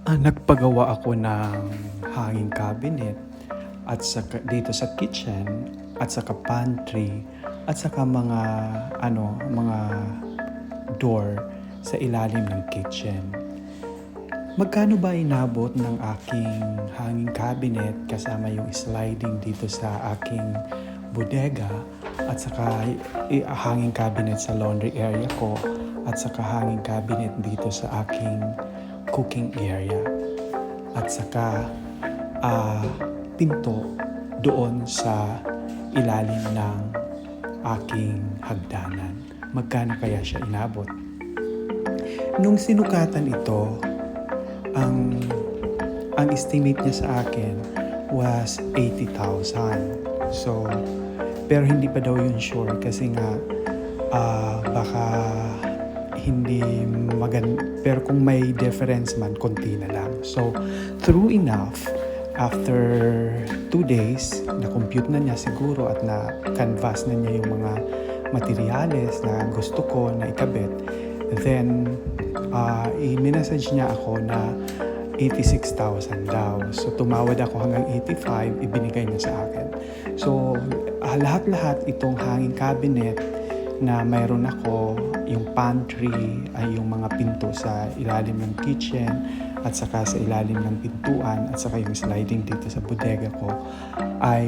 Nagpagawa ako ng hanging cabinet at saka dito sa kitchen at saka pantry at saka mga door sa ilalim ng kitchen. Magkano ba inabot ng aking hanging cabinet kasama yung sliding dito sa aking bodega at saka hanging cabinet sa laundry area ko at saka hanging cabinet dito sa aking cooking area at saka pinto doon sa ilalim ng aking hagdanan. Magkano kaya siya inabot? Nung sinukatan ito, ang estimate niya sa akin was 80,000. So, pero hindi pa daw yun sure kasi nga baka hindi maganda, pero kung may difference man, konti na lang. So, true enough, after 2 days, na-compute na niya siguro at na-canvas na niya yung mga materyales na gusto ko na ikabit. Then, i-message niya ako na 86,000 daw. So, tumawad ako hanggang 85, ibinigay niya sa akin. So, lahat-lahat itong hanging cabinet na mayroon ako, yung pantry, ay yung mga pinto sa ilalim ng kitchen at saka sa ilalim ng pintuan at saka yung sliding dito sa bodega ko ay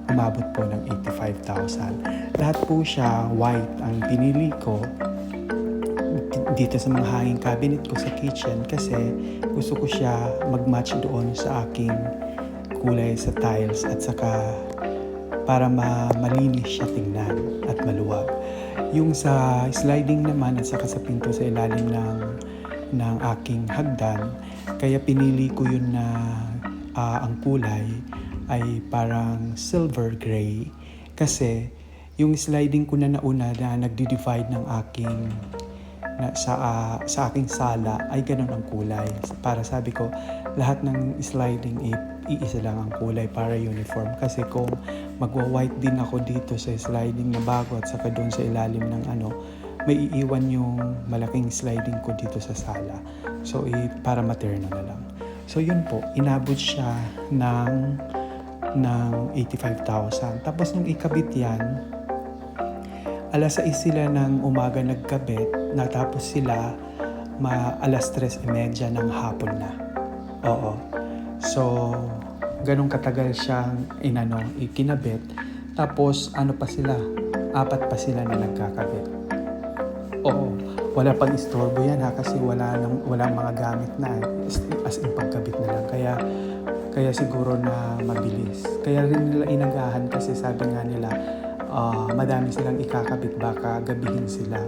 umabot po ng 85,000. Lahat po siya white ang pinili ko dito sa mga hanging cabinet ko sa kitchen kasi gusto ko siya mag-match doon sa aking kulay sa tiles at saka para malinis siya tingnan at maluwag. Yung sa sliding naman at saka sa pinto sa ilalim ng aking hagdan, kaya pinili ko yun na ang kulay ay parang silver gray kasi yung sliding ko na nauna na nagdi-divide ng aking sa aking sala ay ganun ang kulay. Para sabi ko, lahat ng sliding iisa lang ang kulay para uniform. Kasi kung magwa-white din ako dito sa sliding na bago at saka doon sa ilalim ng may iiwan yung malaking sliding ko dito sa sala. So, para materno na lang. So, yun po. Inabot siya ng 85,000. Tapos, nung ikabit yan, alas 6 sila ng umaga nagkabit, natapos sila alas 3:30 ng hapon na. Oo. So, ganun katagal siyang ikinabit. Tapos, pa sila? 4 pa sila na nagkakabit. Oo. Wala pang istorbo yan kasi walang mga gamit na as in pagkabit na lang. Kaya siguro na mabilis. Kaya rin nila inagahan kasi sabi nga nila, madami silang ikakabit, baka gabihin sila.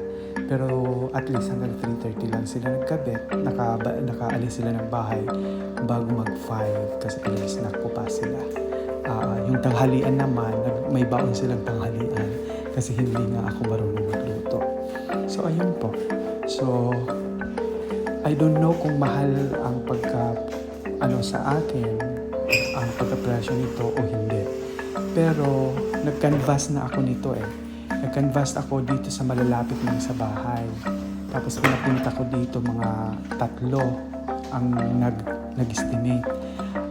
Pero at least hanggang 3:30 lang sila nagkabit. Nakaalis sila ng bahay bago mag-5 kasi snack ko pa sila. Yung tanghalian naman, may baon silang tanghalian kasi hindi nga ako marunong magluto. So ayun po. So I don't know kung mahal ang sa akin ang pagka-presyo nito o hindi. Pero nag-canvas na ako nito Nag-canvas ako dito sa malalapit lang sa bahay. Tapos pinapunta ko dito mga 3 ang nag-estimate.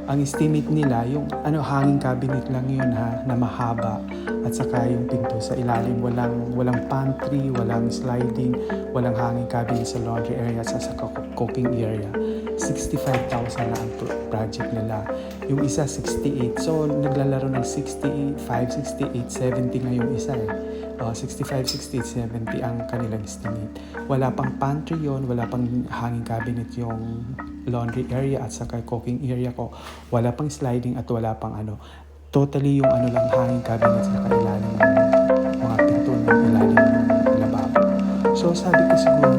Ang estimate nila, yung hanging cabinet lang yun na mahaba. At saka yung pinto sa ilalim, walang pantry, walang sliding, walang hanging cabinet sa laundry area at sa cooking area. 65,000 na ang project nila. Yung isa 68. So naglalaro ng 68, 68, 70 nga yung isa 65, 68, 70 ang kanilang estimate. Wala pang pantry yon, wala pang hanging cabinet yung laundry area at saka cooking area ko. Wala pang sliding at wala pang totally yung lang hanging cabinet sa ilalim ng mga pinto ng ilalim ng lababo. So sabi ko siguro